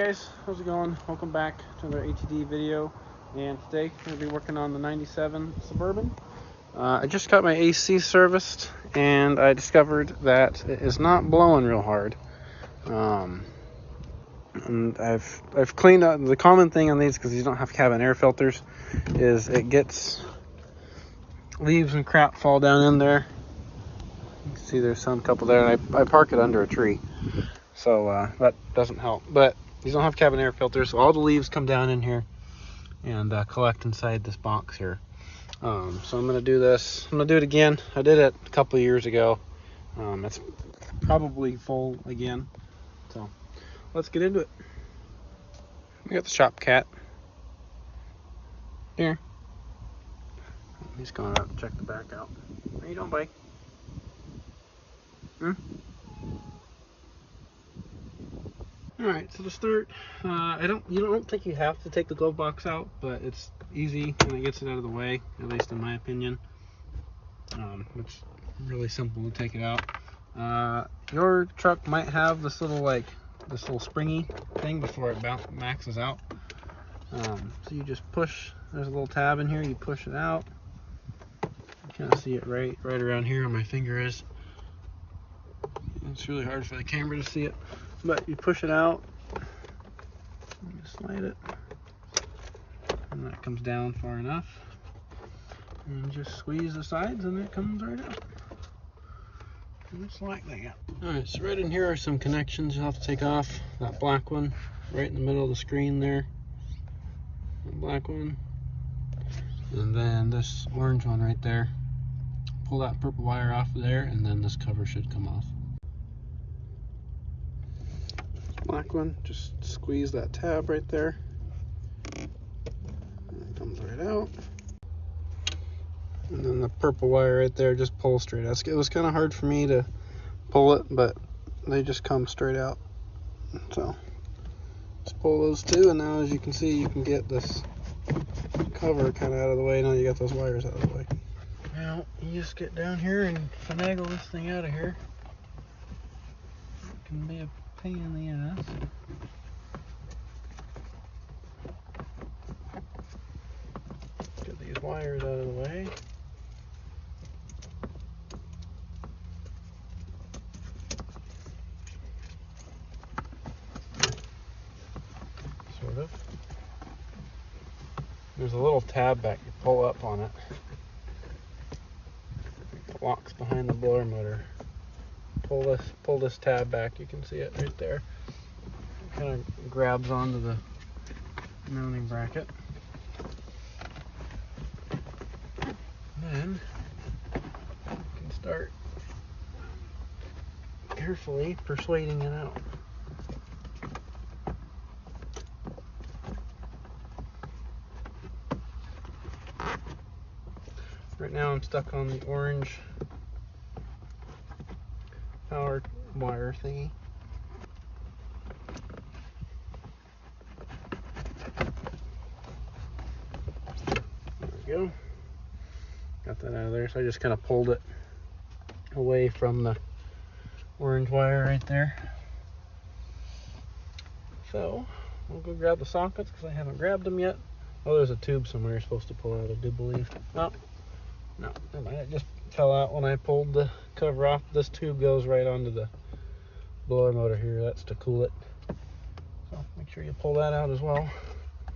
guys, how's it going? Welcome back to another ATD video, and today I'm going to be working on the 97 Suburban. I just got my AC serviced and I discovered that it is not blowing real hard. And I've cleaned up. The common thing on these, because these don't have cabin air filters, is it gets leaves and crap fall down in there. You can see there's some couple there, and I park it under a tree, so that doesn't help. But these don't have cabin air filters, so all the leaves come down in here and collect inside this box here. So I'm going to do this. I'm going to do it again. I did it a couple of years ago. It's probably full again. So let's get into it. We got the shop cat here. He's going out to check the back out. How you doing, buddy? Alright, so to start, you don't think you have to take the glove box out, but it's easy and it gets it out of the way, at least in my opinion. It's really simple to take it out. Your truck might have this little springy thing before it maxes out. So you just push, there's a little tab in here, you push it out. You kind of see it right around here where my finger is. It's really hard for the camera to see it, but you push it out, you slide it, and that comes down far enough, and just squeeze the sides and it comes right out. Just like that. Alright, so right in here are some connections you'll have to take off. That black one right in the middle of the screen there, that black one, and then this orange one right there. Pull that purple wire off of there, and then this cover should come off. Black one, just squeeze that tab right there, and it comes right out. And then the purple wire right there, just pull straight out. It was kind of hard for me to pull it, but they just come straight out. So just pull those two, and now as you can see, you can get this cover kind of out of the way. Now you got those wires out of the way. Now you just get down here and finagle this thing out of here. It can be a pain in the ass. Get these wires out of the way. Sort of. There's a little tab back, you pull up on it. It locks behind the blower motor. Pull this tab back, you can see it right there. It kind of grabs onto the mounting bracket. Then you can start carefully persuading it out. Right now I'm stuck on the orange power wire thingy. There we go. Got that out of there. So I just kind of pulled it away from the orange wire right there. So we'll go grab the sockets because I haven't grabbed them yet. Oh, there's a tube somewhere you're supposed to pull out, I do believe. Oh, no, never mind. It just fell out when I pulled the cover off. This tube goes right onto the blower motor here. That's to cool it. So make sure you pull that out as well.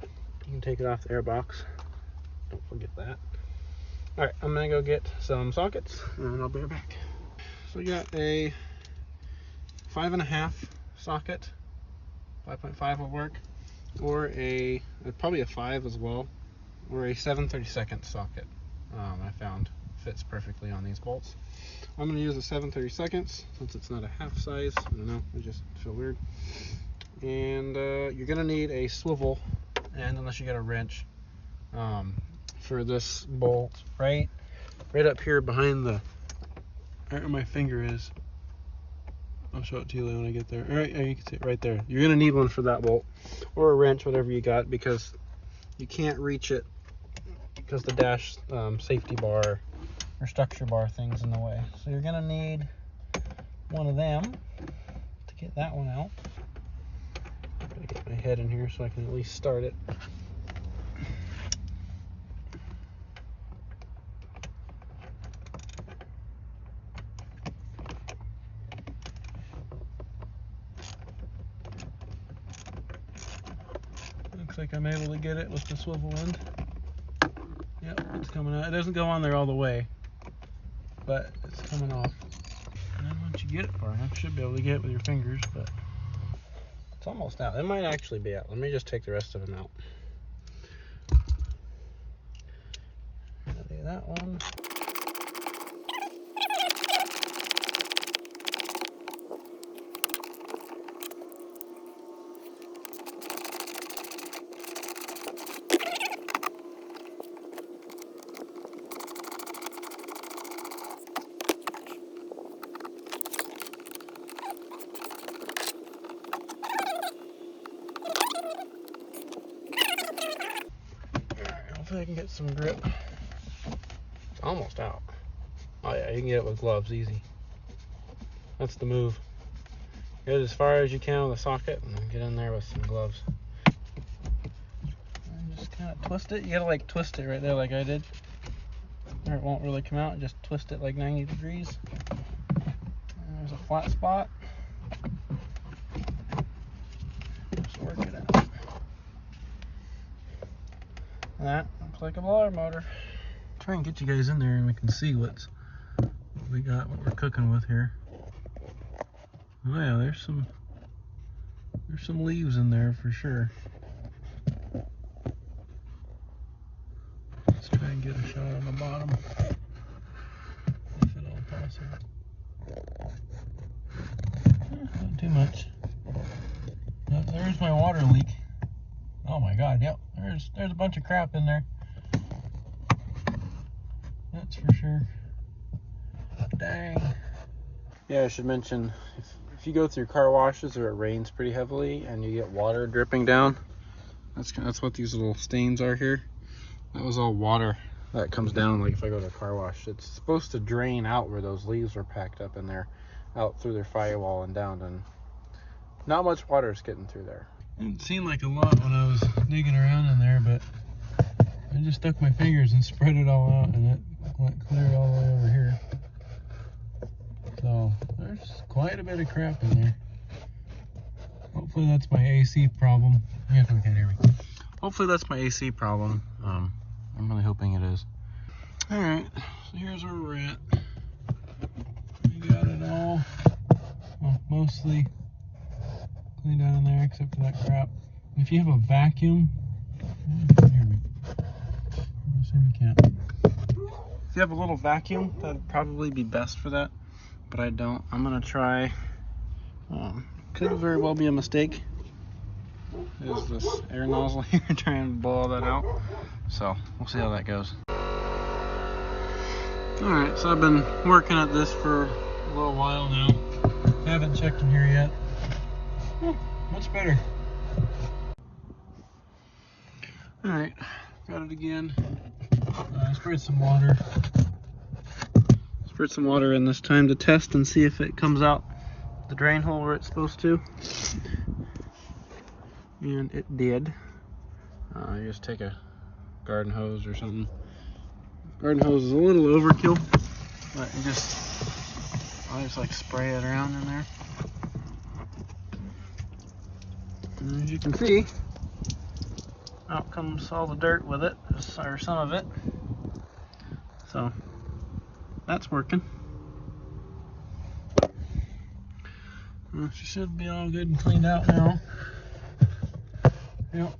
You can take it off the air box. Don't forget that. Alright, I'm gonna go get some sockets and I'll be right back. So we got a 5.5 socket. 5.5 will work, or probably a 5 as well, or a 7/32 socket. I found fits perfectly on these bolts. I'm going to use a 7/32 since it's not a half size. I don't know, I just feel weird. And you're going to need a swivel, and unless you got a wrench, for this bolt right up here behind right where my finger is. I'll show it to you when I get there. All right, you can see it right there. You're going to need one for that bolt, or a wrench, whatever you got, because you can't reach it because the dash safety bar or structure bar thing's in the way. So you're going to need one of them to get that one out. Gotta get my head in here so I can at least start it. Looks like I'm able to get it with the swivel end. Yep, it's coming out. It doesn't go on there all the way, but it's coming off. And then once you get it far enough, you should be able to get it with your fingers, but it's almost out. It might actually be out. Let me just take the rest of them out. Do that one. Hopefully I can get some grip. It's almost out. Oh yeah, you can get it with gloves, easy. That's the move. Get it as far as you can with a socket and then get in there with some gloves. And just kind of twist it. You gotta like twist it right there like I did, or it won't really come out. Just twist it like 90 degrees. And there's a flat spot. Just work it out. That looks like a blower motor. Try and get you guys in there and we can see what we got, what we're cooking with here. Oh yeah, there's some leaves in there for sure. Let's try and get a shot on the bottom, if at all possible. Not too much. There's my water leak. Oh my god, yep. There's a bunch of crap in there. That's for sure. Dang. Yeah, I should mention, if you go through car washes or it rains pretty heavily and you get water dripping down, that's what these little stains are here. That was all water that comes down. Like if I go to a car wash, it's supposed to drain out where those leaves are packed up in there, out through their firewall and down, and not much water is getting through there. It seemed like a lot when I was digging around in there, but I just stuck my fingers and spread it all out and it went clear all the way over here. So there's quite a bit of crap in there. Hopefully that's my AC problem. Yeah, if we can't hear me. Hopefully that's my AC problem. I'm really hoping it is. Alright, so here's where we're at. We got it all, well, mostly cleaned out in there except for that crap. If you have a vacuum, hear me. I assume you can't. If you have a little vacuum, that'd probably be best for that, but I don't. I'm gonna try. Could very well be a mistake. There's this air nozzle here trying to blow all that out. So we'll see how that goes. Alright, so I've been working at this for a little while now. Haven't checked in here yet. Oh, much better. Alright, got it again. Sprayed some water. Sprayed some water in this time to test and see if it comes out the drain hole where it's supposed to. And it did. You just take a garden hose or something. Garden hose is a little overkill, but I just like spray it around in there. And as you can see, out comes all the dirt with it, or some of it. So that's working. She should be all good and cleaned out now. Yep.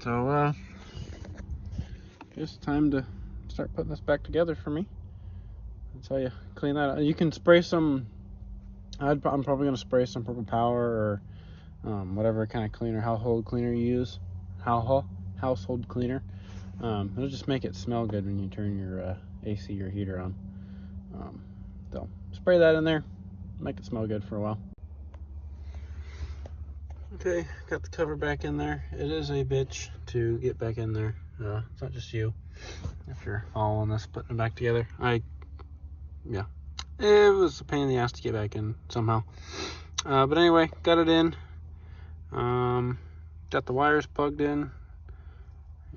So just time to start putting this back together for me. That's how you clean that out. You can spray some. I'm probably gonna spray some Purple Power or whatever kind of cleaner, household cleaner you use. Household cleaner. It'll just make it smell good when you turn your AC or heater on. So spray that in there, make it smell good for a while. Okay, got the cover back in there. It is a bitch to get back in there. It's not just you. If you're following this, putting it back together, yeah, it was a pain in the ass to get back in somehow. But anyway, got it in. Got the wires plugged in.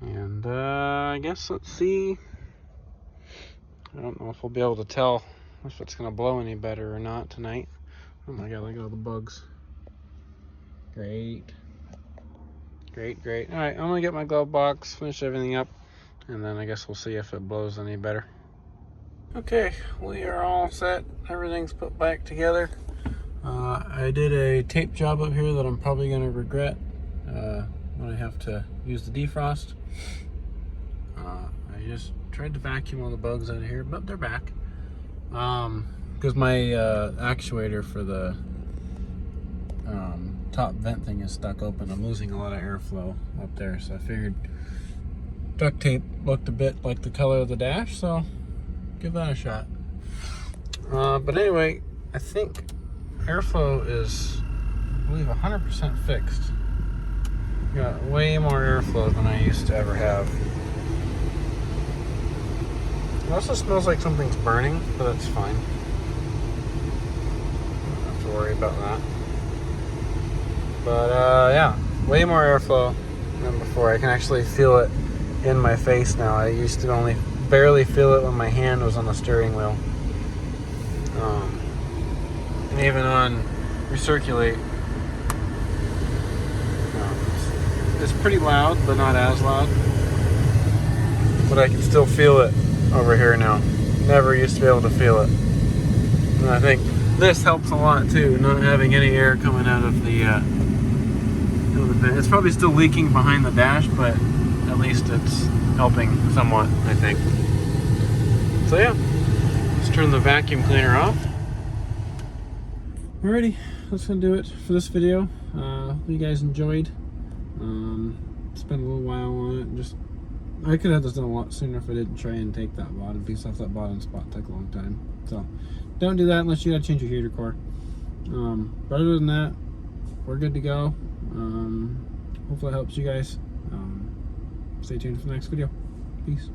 And I guess let's see. I don't know if we'll be able to tell if it's going to blow any better or not tonight. Oh my god, look at all the bugs. Great. Great, great. Alright, I'm going to get my glove box, finish everything up, and then I guess we'll see if it blows any better. Okay, we are all set. Everything's put back together. I did a tape job up here that I'm probably going to regret when I have to use the defrost. I just tried to vacuum all the bugs out of here, but they're back. Because my actuator for the top vent thing is stuck open. I'm losing a lot of airflow up there, so I figured duct tape looked a bit like the color of the dash, so give that a shot. But anyway, I think airflow is, I believe, 100% fixed. Got way more airflow than I used to ever have. It also smells like something's burning, but that's fine. Don't have to worry about that. But yeah, way more airflow than before. I can actually feel it in my face now. I used to only barely feel it when my hand was on the steering wheel. And even on recirculate, it's pretty loud, but not as loud. But I can still feel it over here now. Never used to be able to feel it. And I think this helps a lot too, not having any air coming out of the vent. It's probably still leaking behind the dash, but at least it's helping somewhat, I think. So yeah, let's turn the vacuum cleaner off. Alrighty, that's gonna do it for this video. Hope you guys enjoyed. Spent a little while on it. I could have this done a lot sooner if I didn't try and take that bottom piece off. That bottom spot took a long time. So don't do that unless you gotta change your heater core. But other than that, we're good to go. Hopefully it helps you guys. Stay tuned for the next video. Peace.